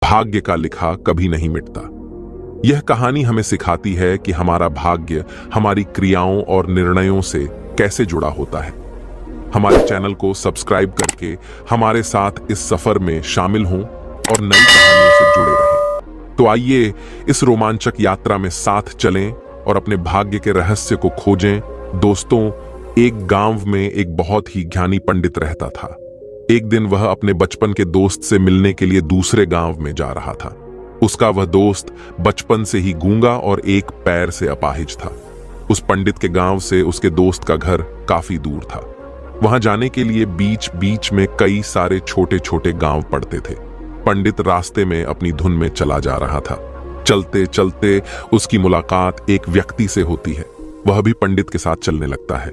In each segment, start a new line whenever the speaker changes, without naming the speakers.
भाग्य का लिखा कभी नहीं मिटता। यह कहानी हमें सिखाती है कि हमारा भाग्य हमारी क्रियाओं और निर्णयों से कैसे जुड़ा होता है। हमारे चैनल को सब्सक्राइब करके हमारे साथ इस सफर में शामिल हों और नई कहानियों से जुड़े रहें। तो आइए इस रोमांचक यात्रा में साथ चलें और अपने भाग्य के रहस्य को खोजें। दोस्तों, एक गांव में एक बहुत ही ज्ञानी पंडित रहता था। एक दिन वह अपने बचपन के दोस्त से मिलने के लिए दूसरे गांव में जा रहा था। उसका वह दोस्त बचपन से ही गूंगा और एक पैर से अपाहिज था। उस पंडित के गांव से उसके दोस्त का घर काफी दूर था। वहां जाने के लिए बीच बीच में कई सारे छोटे छोटे गांव पड़ते थे। पंडित रास्ते में अपनी धुन में चला जा रहा था। चलते चलते उसकी मुलाकात एक व्यक्ति से होती है। वह भी पंडित के साथ चलने लगता है।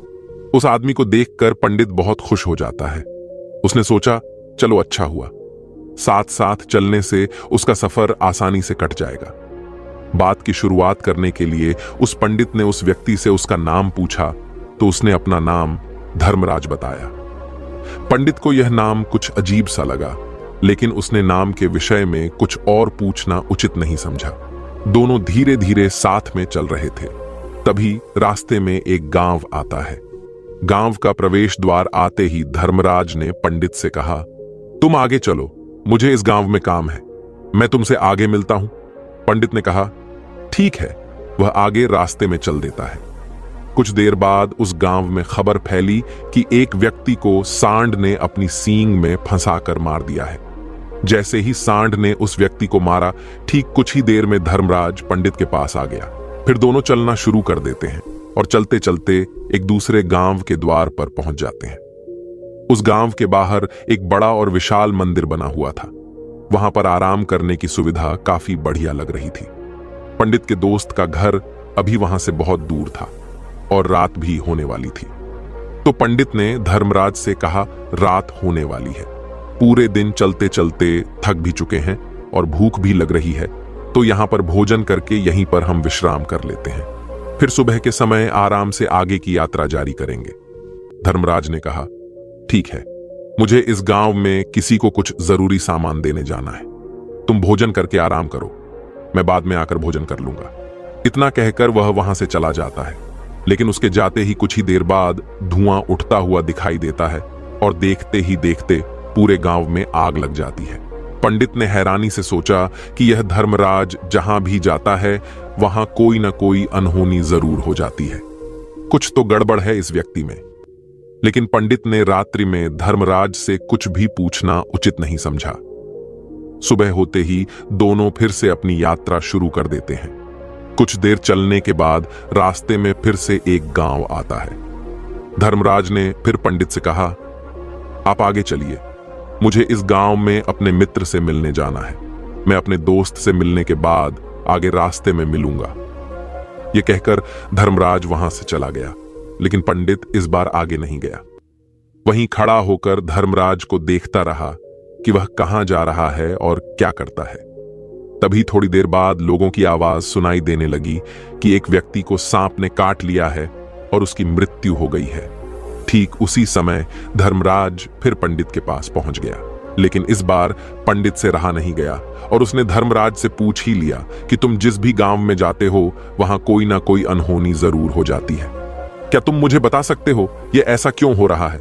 उस आदमी को देखकर पंडित बहुत खुश हो जाता है। उसने सोचा, चलो अच्छा हुआ, साथ साथ चलने से उसका सफर आसानी से कट जाएगा। बात की शुरुआत करने के लिए उस पंडित ने उस व्यक्ति से उसका नाम पूछा तो उसने अपना नाम धर्मराज बताया। पंडित को यह नाम कुछ अजीब सा लगा, लेकिन उसने नाम के विषय में कुछ और पूछना उचित नहीं समझा। दोनों धीरे धीरे साथ में चल रहे थे। तभी रास्ते में एक गांव आता है। गांव का प्रवेश द्वार आते ही धर्मराज ने पंडित से कहा, तुम आगे चलो, मुझे इस गांव में काम है, मैं तुमसे आगे मिलता हूं। पंडित ने कहा, ठीक है। वह आगे रास्ते में चल देता है। कुछ देर बाद उस गांव में खबर फैली कि एक व्यक्ति को सांड ने अपनी सींग में फंसाकर मार दिया है। जैसे ही सांड ने उस व्यक्ति को मारा, ठीक कुछ ही देर में धर्मराज पंडित के पास आ गया। फिर दोनों चलना शुरू कर देते हैं और चलते चलते एक दूसरे गांव के द्वार पर पहुंच जाते हैं। उस गांव के बाहर एक बड़ा और विशाल मंदिर बना हुआ था। वहां पर आराम करने की सुविधा काफी बढ़िया लग रही थी। पंडित के दोस्त का घर अभी वहां से बहुत दूर था और रात भी होने वाली थी। तो पंडित ने धर्मराज से कहा, रात होने वाली है, पूरे दिन चलते चलते थक भी चुके हैं और भूख भी लग रही है, तो यहां पर भोजन करके यहीं पर हम विश्राम कर लेते हैं, फिर सुबह के समय आराम से आगे की यात्रा जारी करेंगे। धर्मराज ने कहा, ठीक है, मुझे इस गांव में किसी को कुछ जरूरी सामान देने जाना है। तुम भोजन करके आराम करो, मैं बाद में आकर भोजन कर लूंगा। इतना कहकर वह वहां से चला जाता है। लेकिन उसके जाते ही कुछ ही देर बाद धुआं उठता हुआ दिखाई देता है और देखते ही देखते पूरे गांव में आग लग जाती है। पंडित ने हैरानी से सोचा कि यह धर्मराज जहां भी जाता है वहां कोई ना कोई अनहोनी जरूर हो जाती है। कुछ तो गड़बड़ है इस व्यक्ति में। लेकिन पंडित ने रात्रि में धर्मराज से कुछ भी पूछना उचित नहीं समझा। सुबह होते ही दोनों फिर से अपनी यात्रा शुरू कर देते हैं। कुछ देर चलने के बाद रास्ते में फिर से एक गांव आता है। धर्मराज ने फिर पंडित से कहा, आप आगे चलिए, मुझे इस गांव में अपने मित्र से मिलने जाना है। मैं अपने दोस्त से मिलने के बाद आगे रास्ते में मिलूंगा। यह कहकर धर्मराज वहां से चला गया, लेकिन पंडित इस बार आगे नहीं गया। वहीं खड़ा होकर धर्मराज को देखता रहा कि वह कहां जा रहा है और क्या करता है। तभी थोड़ी देर बाद लोगों की आवाज सुनाई देने लगी कि एक व्यक्ति को सांप ने काट लिया है और उसकी मृत्यु हो गई है। ठीक उसी समय धर्मराज फिर पंडित के पास पहुंच गया, लेकिन इस बार पंडित से रहा नहीं गया और उसने धर्मराज से पूछ ही लिया कि तुम जिस भी गांव में जाते हो वहां कोई ना कोई अनहोनी जरूर हो जाती है। क्या तुम मुझे बता सकते हो यह ऐसा क्यों हो रहा है?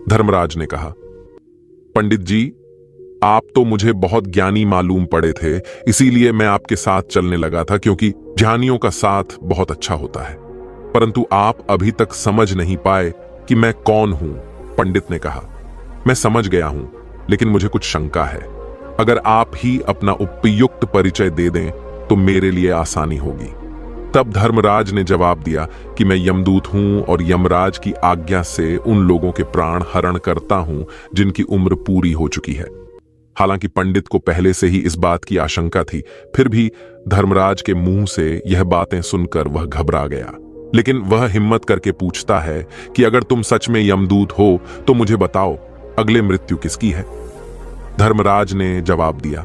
धर्मराज ने कहा, पंडित जी, आप तो मुझे बहुत ज्ञानी मालूम पड़े थे, इसीलिए मैं आपके साथ चलने लगा था, क्योंकि ज्ञानियों का साथ बहुत अच्छा होता है। परंतु आप अभी तक समझ नहीं पाए कि मैं कौन हूं। पंडित ने कहा, मैं समझ गया हूं, लेकिन मुझे कुछ शंका है। अगर आप ही अपना उपयुक्त परिचय दे दें तो मेरे लिए आसानी होगी। तब धर्मराज ने जवाब दिया कि मैं यमदूत हूं और यमराज की आज्ञा से उन लोगों के प्राण हरण करता हूं जिनकी उम्र पूरी हो चुकी है। हालांकि पंडित को पहले से ही इस बात की आशंका थी, फिर भी धर्मराज के मुंह से यह बातें सुनकर वह घबरा गया। लेकिन वह हिम्मत करके पूछता है कि अगर तुम सच में यमदूत हो तो मुझे बताओ, अगले मृत्यु किसकी है? धर्मराज ने जवाब दिया,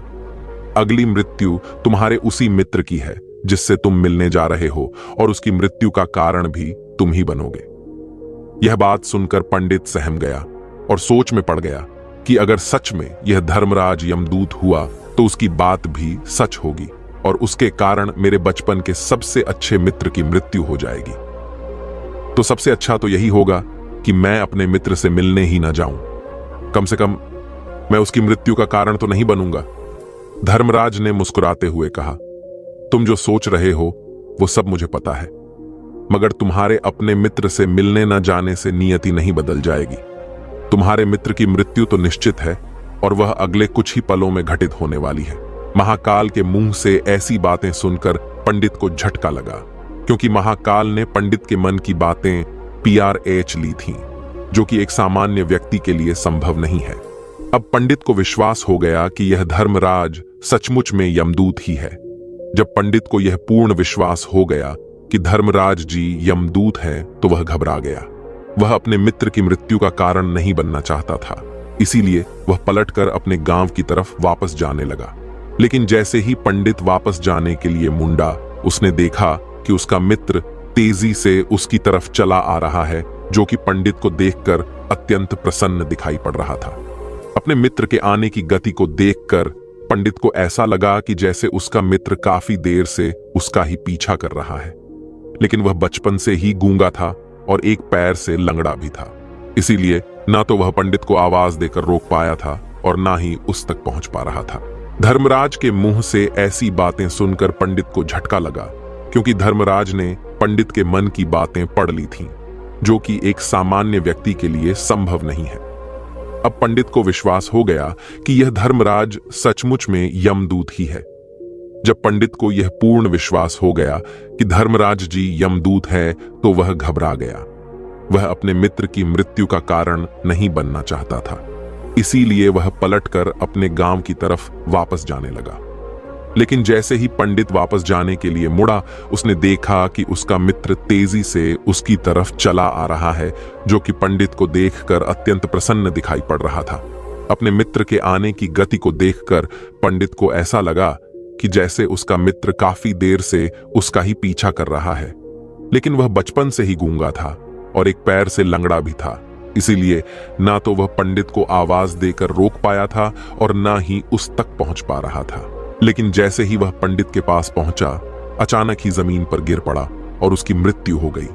अगली मृत्यु तुम्हारे उसी मित्र की है जिससे तुम मिलने जा रहे हो, और उसकी मृत्यु का कारण भी तुम ही बनोगे। यह बात सुनकर पंडित सहम गया और सोच में पड़ गया कि अगर सच में यह धर्मराज यमदूत हुआ तो उसकी बात भी सच होगी और उसके कारण मेरे बचपन के सबसे अच्छे मित्र की मृत्यु हो जाएगी। तो सबसे अच्छा तो यही होगा कि मैं अपने मित्र से मिलने ही ना जाऊं। कम से कम मैं उसकी मृत्यु का कारण तो नहीं बनूंगा। धर्मराज ने मुस्कुराते हुए कहा, तुम जो सोच रहे हो वो सब मुझे पता है, मगर तुम्हारे अपने मित्र से मिलने न जाने से नियति नहीं बदल जाएगी। तुम्हारे मित्र की मृत्यु तो निश्चित है और वह अगले कुछ ही पलों में घटित होने वाली है। महाकाल के मुंह से ऐसी बातें सुनकर पंडित को झटका लगा, क्योंकि महाकाल ने पंडित के मन की बातें PRH ली थीं, जो कि एक सामान्य व्यक्ति के लिए संभव नहीं है। अब पंडित को विश्वास हो गया कि यह धर्मराज सचमुच में यमदूत ही है। जब पंडित को यह पूर्ण विश्वास हो गया कि धर्मराज जी यमदूत हैं, तो वह घबरा गया। वह अपने मित्र की मृत्यु का कारण नहीं बनना चाहता था, इसीलिए वह पलटकर अपने गांव की तरफ वापस जाने लगा। लेकिन जैसे ही पंडित वापस जाने के लिए मुंडा, उसने देखा कि उसका मित्र तेजी से उसकी तरफ चला आ रहा है, जो कि पंडित को देखकर अत्यंत प्रसन्न दिखाई पड़ रहा था। अपने मित्र के आने की गति को देखकर पंडित को ऐसा लगा कि जैसे उसका मित्र काफी देर से उसका ही पीछा कर रहा है। लेकिन वह बचपन से ही गूंगा था और एक पैर से लंगड़ा भी था, इसीलिए ना तो वह पंडित को आवाज देकर रोक पाया था और ना ही उस तक पहुंच पा रहा था। धर्मराज के मुंह से ऐसी बातें सुनकर पंडित को झटका लगा, क्योंकि धर्मराज ने पंडित के मन की बातें पढ़ ली थीं, जो कि एक सामान्य व्यक्ति के लिए संभव नहीं है। अब पंडित को विश्वास हो गया कि यह धर्मराज सचमुच में यमदूत ही है। जब पंडित को यह पूर्ण विश्वास हो गया कि धर्मराज जी यमदूत हैं, तो वह घबरा गया। वह अपने मित्र की मृत्यु का कारण नहीं बनना चाहता था, इसीलिए वह पलटकर अपने गांव की तरफ वापस जाने लगा। लेकिन जैसे ही पंडित वापस जाने के लिए मुड़ा, उसने देखा कि उसका मित्र तेजी से उसकी तरफ चला आ रहा है, जो कि पंडित को देखकर अत्यंत प्रसन्न दिखाई पड़ रहा था। अपने मित्र के आने की गति को देखकर पंडित को ऐसा लगा कि जैसे उसका मित्र काफी देर से उसका ही पीछा कर रहा है। लेकिन वह बचपन से ही गूंगा था और एक पैर से लंगड़ा भी था, इसीलिए ना तो वह पंडित को आवाज देकर रोक पाया था और ना ही उस तक पहुंच पा रहा था। लेकिन जैसे ही वह पंडित के पास पहुंचा, अचानक ही जमीन पर गिर पड़ा और उसकी मृत्यु हो गई।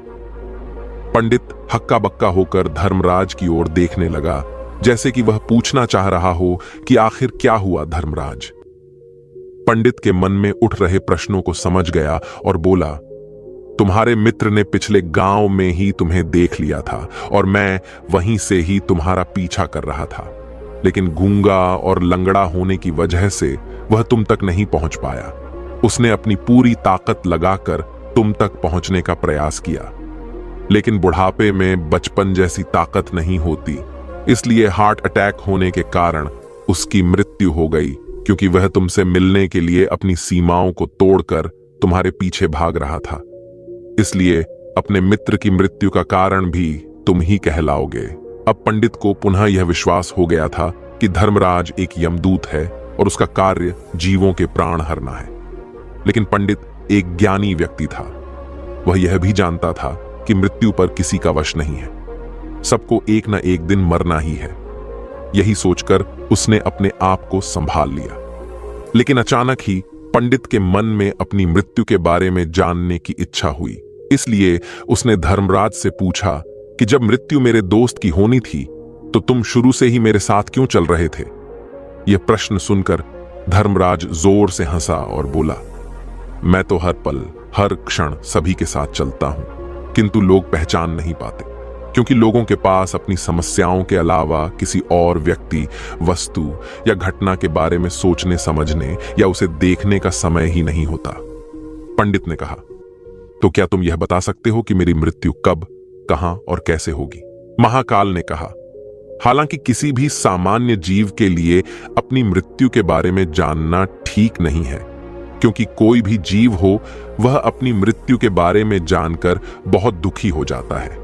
पंडित हक्का बक्का होकर धर्मराज की ओर देखने लगा, जैसे कि वह पूछना चाह रहा हो कि आखिर क्या हुआ धर्मराज। पंडित के मन में उठ रहे प्रश्नों को समझ गया और बोला, तुम्हारे मित्र ने पिछले गांव में ही तुम्हें देख लिया था और मैं वहीं से ही तुम्हारा पीछा कर रहा था। लेकिन गूंगा और लंगड़ा होने की वजह से वह तुम तक नहीं पहुंच पाया। उसने अपनी पूरी ताकत लगाकर तुम तक पहुंचने का प्रयास किया, लेकिन बुढ़ापे में बचपन जैसी ताकत नहीं होती, इसलिए हार्ट अटैक होने के कारण उसकी मृत्यु हो गई, क्योंकि वह तुमसे मिलने के लिए अपनी सीमाओं को तोड़कर तुम्हारे पीछे भाग रहा था। इसलिए अपने मित्र की मृत्यु का कारण भी तुम ही कहलाओगे। अब पंडित को पुनः यह विश्वास हो गया था कि धर्मराज एक यमदूत है और उसका कार्य जीवों के प्राण हरना है। लेकिन पंडित एक ज्ञानी व्यक्ति था। वह यह भी जानता था कि मृत्यु पर किसी का वश नहीं है, सबको एक न एक दिन मरना ही है। यही सोचकर उसने अपने आप को संभाल लिया। लेकिन अचानक ही पंडित के मन में अपनी मृत्यु के बारे में जानने की इच्छा हुई, इसलिए उसने धर्मराज से पूछा कि जब मृत्यु मेरे दोस्त की होनी थी, तो तुम शुरू से ही मेरे साथ क्यों चल रहे थे? यह प्रश्न सुनकर धर्मराज जोर से हंसा और बोला, मैं तो हर पल हर क्षण सभी के साथ चलता हूं, किंतु लोग पहचान नहीं पाते, क्योंकि लोगों के पास अपनी समस्याओं के अलावा किसी और व्यक्ति, वस्तु या घटना के बारे में सोचने समझने या उसे देखने का समय ही नहीं होता। पंडित ने कहा, तो क्या तुम यह बता सकते हो कि मेरी मृत्यु कब, कहां और कैसे होगी? महाकाल ने कहा, हालांकि किसी भी सामान्य जीव के लिए अपनी मृत्यु के बारे में जानना ठीक नहीं है, क्योंकि कोई भी जीव हो वह अपनी मृत्यु के बारे में जानकर बहुत दुखी हो जाता है।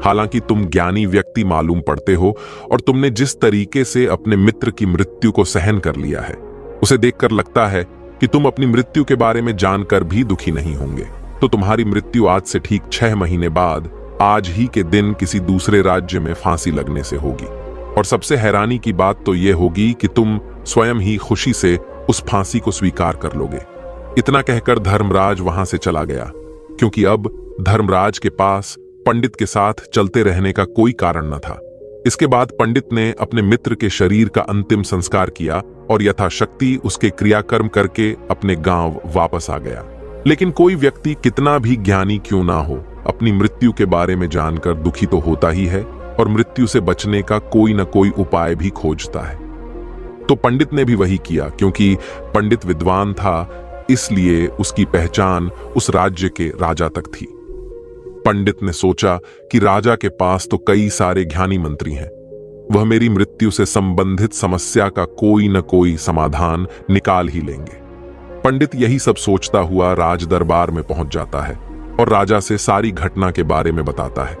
हालांकि तुम ज्ञानी व्यक्ति मालूम पड़ते हो और तुमने जिस तरीके से अपने मित्र की मृत्यु को सहन कर लिया है, उसे देखकर लगता है कि तुम अपनी मृत्यु के बारे में जानकर भी दुखी नहीं होंगे। तो तुम्हारी मृत्यु आज से ठीक 6 महीने बाद आज ही के दिन किसी दूसरे राज्य में फांसी लगने से होगी। और सबसे हैरानी की बात तो यह होगी कि तुम स्वयं ही खुशी से उस फांसी को स्वीकार कर लोगे। इतना कहकर धर्मराज वहां से चला गया, क्योंकि अब धर्मराज के पास पंडित के साथ चलते रहने का कोई कारण न था। इसके बाद पंडित ने अपने मित्र के शरीर का अंतिम संस्कार किया और यथाशक्ति उसके क्रियाकर्म करके अपने गांव वापस आ गया। लेकिन कोई व्यक्ति कितना भी ज्ञानी क्यों ना हो, अपनी मृत्यु के बारे में जानकर दुखी तो होता ही है और मृत्यु से बचने का कोई न कोई उपाय भी खोजता है। तो पंडित ने भी वही किया, क्योंकि पंडित विद्वान था, इसलिए उसकी पहचान उस राज्य के राजा तक थी। पंडित ने सोचा कि राजा के पास तो कई सारे ज्ञानी मंत्री हैं, वह मेरी मृत्यु से संबंधित समस्या का कोई न कोई समाधान निकाल ही लेंगे। पंडित यही सब सोचता हुआ राज दरबार में पहुंच जाता है और राजा से सारी घटना के बारे में बताता है।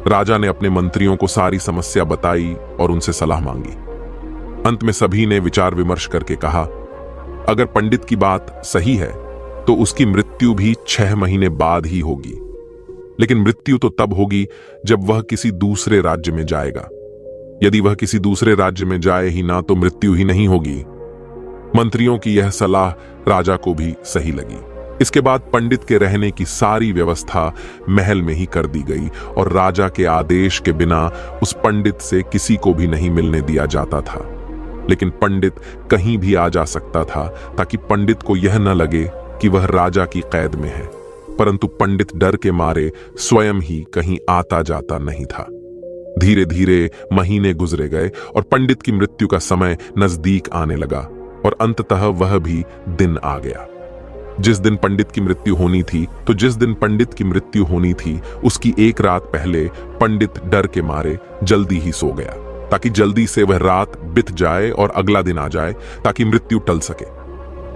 राजा ने अपने मंत्रियों को सारी समस्या बताई और उनसे सलाह मांगी। अंत में सभी ने विचार विमर्श करके कहा, अगर पंडित की बात सही है तो उसकी मृत्यु भी 6 महीने बाद ही होगी। लेकिन मृत्यु तो तब होगी जब वह किसी दूसरे राज्य में जाएगा। यदि वह किसी दूसरे राज्य में जाए ही ना तो मृत्यु ही नहीं होगी। मंत्रियों की यह सलाह राजा को भी सही लगी। इसके बाद पंडित के रहने की सारी व्यवस्था महल में ही कर दी गई और राजा के आदेश के बिना उस पंडित से किसी को भी नहीं मिलने दिया जाता था। लेकिन पंडित कहीं भी आ जा सकता था, ताकि पंडित को यह न लगे कि वह राजा की कैद में है। परंतु पंडित डर के मारे स्वयं ही कहीं आता जाता नहीं था। धीरे धीरे महीने गुजरे गए और पंडित की मृत्यु का समय नजदीक आने लगा और अंततः वह भी दिन आ गया। जिस दिन पंडित की मृत्यु होनी थी उसकी एक रात पहले पंडित डर के मारे जल्दी ही सो गया, ताकि जल्दी से वह रात बीत जाए और अगला दिन आ जाए, ताकि मृत्यु टल सके।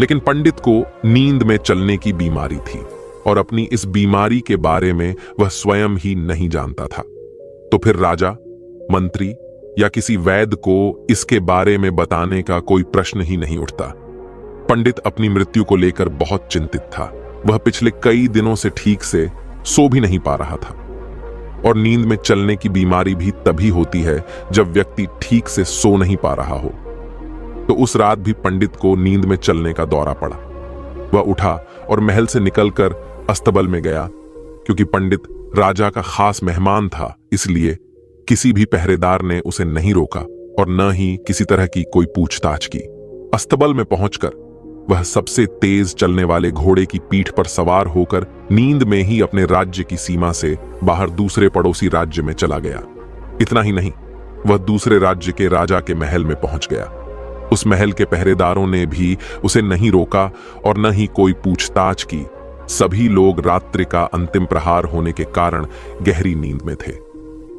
लेकिन पंडित को नींद में चलने की बीमारी थी और अपनी इस बीमारी के बारे में वह स्वयं ही नहीं जानता था। तो फिर राजा, मंत्री या किसी वैद्य को इसके बारे में बताने का कोई प्रश्न ही नहीं उठता। पंडित अपनी मृत्यु को लेकर बहुत चिंतित था। वह पिछले कई दिनों से ठीक से सो भी नहीं पा रहा था। और नींद में चलने की बीमारी भी तभी होती है जब व्यक्ति ठीक से सो नहीं पा रहा हो। तो उस रात भी पंडित को नींद में चलने का दौरा पड़ा। वह उठा और महल से निकलकर अस्तबल में गया। क्योंकि पंडित राजा का खास मेहमान था, इसलिए किसी भी पहरेदार ने उसे नहीं रोका और न ही किसी तरह की कोई पूछताछ की। अस्तबल में पहुंचकर वह सबसे तेज चलने वाले घोड़े की पीठ पर सवार होकर नींद में ही अपने राज्य की सीमा से बाहर दूसरे पड़ोसी राज्य में चला गया। इतना ही नहीं, वह दूसरे राज्य के राजा के महल में पहुंच गया। उस महल के पहरेदारों ने भी उसे नहीं रोका और न ही कोई पूछताछ की। सभी लोग रात्रि का अंतिम प्रहार होने के कारण गहरी नींद में थे।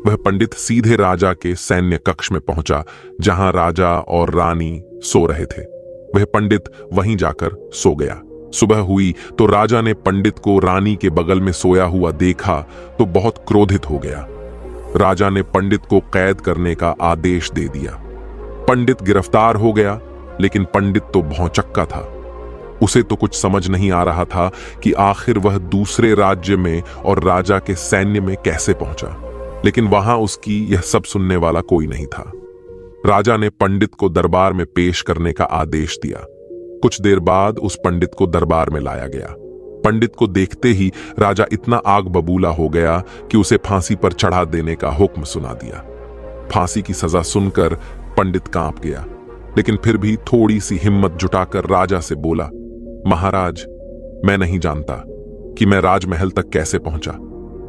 वह पंडित सीधे राजा के सैन्य कक्ष में पहुंचा, जहां राजा और रानी सो रहे थे। वह पंडित वहीं जाकर सो गया। सुबह हुई तो राजा ने पंडित को रानी के बगल में सोया हुआ देखा तो बहुत क्रोधित हो गया। राजा ने पंडित को कैद करने का आदेश दे दिया। पंडित गिरफ्तार हो गया, लेकिन पंडित तो भौंचक्का था। उसे तो कुछ समझ नहीं आ रहा था कि आखिर वह दूसरे राज्य में और राजा के सैन्य में कैसे पहुंचा। लेकिन वहां उसकी यह सब सुनने वाला कोई नहीं था। राजा ने पंडित को दरबार में पेश करने का आदेश दिया। कुछ देर बाद उस पंडित को दरबार में लाया गया। पंडित को देखते ही राजा इतना आग बबूला हो गया कि उसे फांसी पर चढ़ा देने का हुक्म सुना दिया। फांसी की सजा सुनकर पंडित कांप गया, लेकिन फिर भी थोड़ी सी हिम्मत जुटाकर राजा से बोला, महाराज, मैं नहीं जानता कि मैं राजमहल तक कैसे पहुंचा।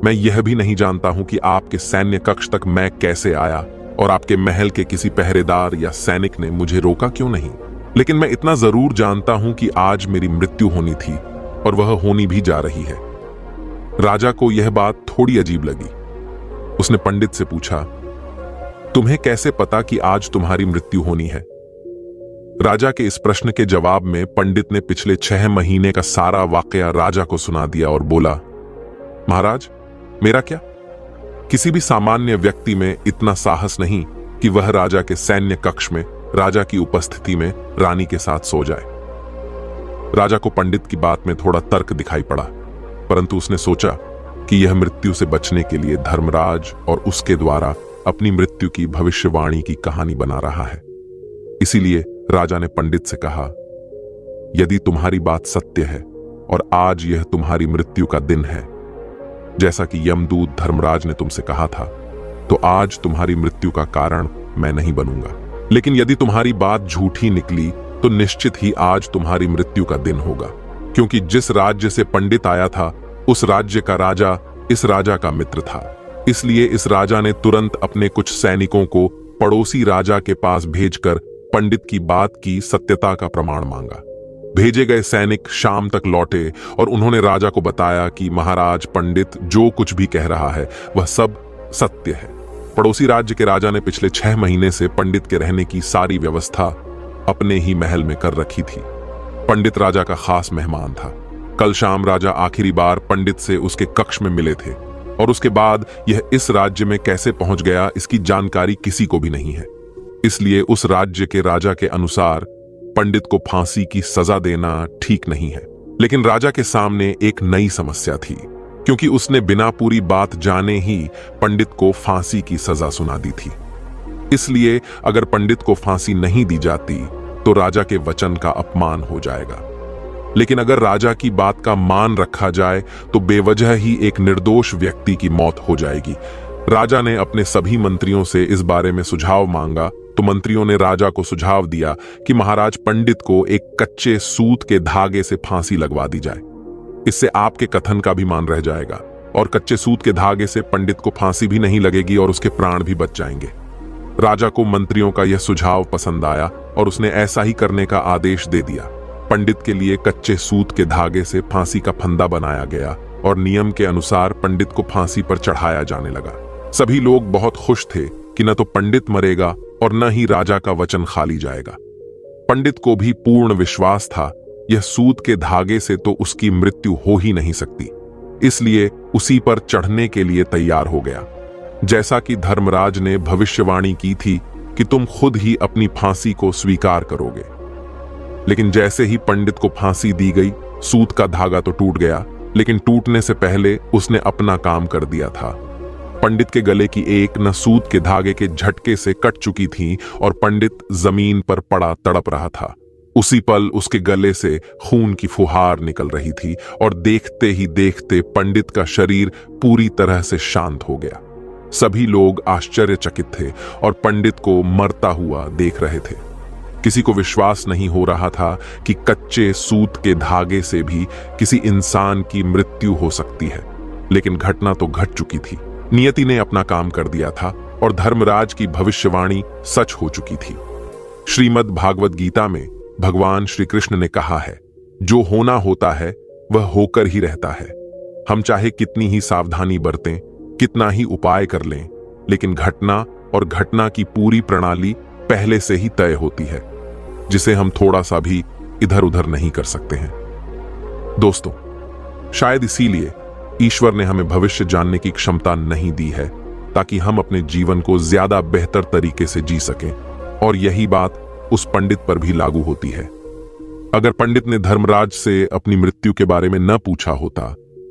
मैं यह भी नहीं जानता हूं कि आपके सैन्य कक्ष तक मैं कैसे आया और आपके महल के किसी पहरेदार या सैनिक ने मुझे रोका क्यों नहीं। लेकिन मैं इतना जरूर जानता हूं कि आज मेरी मृत्यु होनी थी और वह होनी भी जा रही है। राजा को यह बात थोड़ी अजीब लगी। उसने पंडित से पूछा, तुम्हें कैसे पता कि आज तुम्हारी मृत्यु होनी है? राजा के इस प्रश्न के जवाब में पंडित ने पिछले 6 महीने का सारा वाकया राजा को सुना दिया और बोला, महाराज, मेरा क्या? किसी भी सामान्य व्यक्ति में इतना साहस नहीं कि वह राजा के सैन्य कक्ष में राजा की उपस्थिति में रानी के साथ सो जाए। राजा को पंडित की बात में थोड़ा तर्क दिखाई पड़ा, परंतु उसने सोचा कि यह मृत्यु से बचने के लिए धर्मराज और उसके द्वारा अपनी मृत्यु की भविष्यवाणी की कहानी बना रहा है। इसीलिए राजा ने पंडित से कहा, यदि तुम्हारी बात सत्य है और आज यह तुम्हारी मृत्यु का दिन है, जैसा कि यमदूत धर्मराज ने तुमसे कहा था, तो आज तुम्हारी मृत्यु का कारण मैं नहीं बनूंगा। लेकिन यदि तुम्हारी बात झूठी निकली तो निश्चित ही आज तुम्हारी मृत्यु का दिन होगा, क्योंकि जिस राज्य से पंडित आया था उस राज्य का राजा इस राजा का मित्र था। इसलिए इस राजा ने तुरंत अपने कुछ सैनिकों को पड़ोसी राजा के पास भेजकर पंडित की बात की सत्यता का प्रमाण मांगा। भेजे गए सैनिक शाम तक लौटे और उन्होंने राजा को बताया कि महाराज, पंडित जो कुछ भी कह रहा है वह सब सत्य है। पड़ोसी राज्य के राजा ने पिछले 6 महीने से पंडित के रहने की सारी व्यवस्था अपने ही महल में कर रखी थी। पंडित राजा का खास मेहमान था। कल शाम राजा आखिरी बार पंडित से उसके कक्ष में मिले थे और उसके बाद यह इस राज्य में कैसे पहुंच गया इसकी जानकारी किसी को भी नहीं है। इसलिए उस राज्य के राजा के अनुसार पंडित को फांसी की सजा देना ठीक नहीं है। लेकिन राजा के सामने एक नई समस्या थी, क्योंकि उसने बिना पूरी बात जाने ही पंडित को फांसी की सजा सुना दी थी। इसलिए अगर पंडित को फांसी नहीं दी जाती तो राजा के वचन का अपमान हो जाएगा। लेकिन अगर राजा की बात का मान रखा जाए तो बेवजह ही एक निर्दोष व्यक्ति की मौत हो जाएगी। राजा ने अपने सभी मंत्रियों से इस बारे में सुझाव मांगा तो मंत्रियों ने राजा को सुझाव दिया कि महाराज, पंडित को एक कच्चे सूत के धागे से फांसी लगवा दी जाए। इससे आपके कथन का भी मान रह जाएगा और कच्चे सूत के धागे से पंडित को फांसी भी नहीं लगेगी और उसके प्राण भी बच जाएंगे। राजा को मंत्रियों का यह सुझाव पसंद आया और उसने ऐसा ही करने का आदेश दे दिया। पंडित के लिए कच्चे सूत के धागे से फांसी का फंदा बनाया गया और नियम के अनुसार पंडित को फांसी पर चढ़ाया जाने लगा। सभी लोग बहुत खुश थे कि न तो पंडित मरेगा और न ही राजा का वचन खाली जाएगा। पंडित को भी पूर्ण विश्वास था यह सूत के धागे से तो उसकी मृत्यु हो ही नहीं सकती, इसलिए उसी पर चढ़ने के लिए तैयार हो गया। जैसा कि धर्मराज ने भविष्यवाणी की थी कि तुम खुद ही अपनी फांसी को स्वीकार करोगे। लेकिन जैसे ही पंडित को फांसी दी गई, सूत का धागा तो टूट गया, लेकिन टूटने से पहले उसने अपना काम कर दिया था। पंडित के गले की एक नस सूत के धागे के झटके से कट चुकी थी और पंडित जमीन पर पड़ा तड़प रहा था। उसी पल उसके गले से खून की फुहार निकल रही थी और देखते ही देखते पंडित का शरीर पूरी तरह से शांत हो गया। सभी लोग आश्चर्यचकित थे और पंडित को मरता हुआ देख रहे थे। किसी को विश्वास नहीं हो रहा था कि कच्चे सूत के धागे से भी किसी इंसान की मृत्यु हो सकती है। लेकिन घटना तो घट चुकी थी। नियति ने अपना काम कर दिया था और धर्मराज की भविष्यवाणी सच हो चुकी थी। श्रीमद् भागवत गीता में भगवान श्री कृष्ण ने कहा है, जो होना होता है वह होकर ही रहता है। हम चाहे कितनी ही सावधानी बरतें, कितना ही उपाय कर लें, लेकिन घटना और घटना की पूरी प्रणाली पहले से ही तय होती है, जिसे हम थोड़ा सा भी इधर उधर नहीं कर सकते हैं। दोस्तों, शायद इसीलिए ईश्वर ने हमें भविष्य जानने की क्षमता नहीं दी है, ताकि हम अपने जीवन को ज्यादा बेहतर तरीके से जी सकें। और यही बात उस पंडित पर भी लागू होती है। अगर पंडित ने धर्मराज से अपनी मृत्यु के बारे में न पूछा होता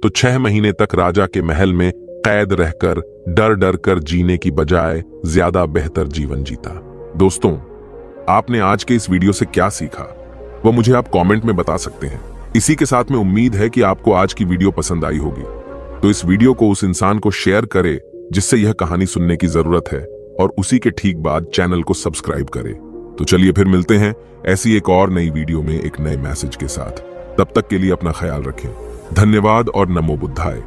तो 6 महीने तक राजा के महल में कैद रहकर डर डर कर जीने की बजाय ज्यादा बेहतर जीवन जीता। दोस्तों, आपने आज के इस वीडियो से क्या सीखा वह मुझे आप कमेंट में बता सकते हैं। इसी के साथ में उम्मीद है कि आपको आज की वीडियो पसंद आई होगी, तो इस वीडियो को उस इंसान को शेयर करें जिससे यह कहानी सुनने की जरूरत है, और उसी के ठीक बाद चैनल को सब्सक्राइब करें। तो चलिए फिर मिलते हैं ऐसी एक और नई वीडियो में एक नए मैसेज के साथ। तब तक के लिए अपना ख्याल रखें। धन्यवाद और नमो बुद्धाय।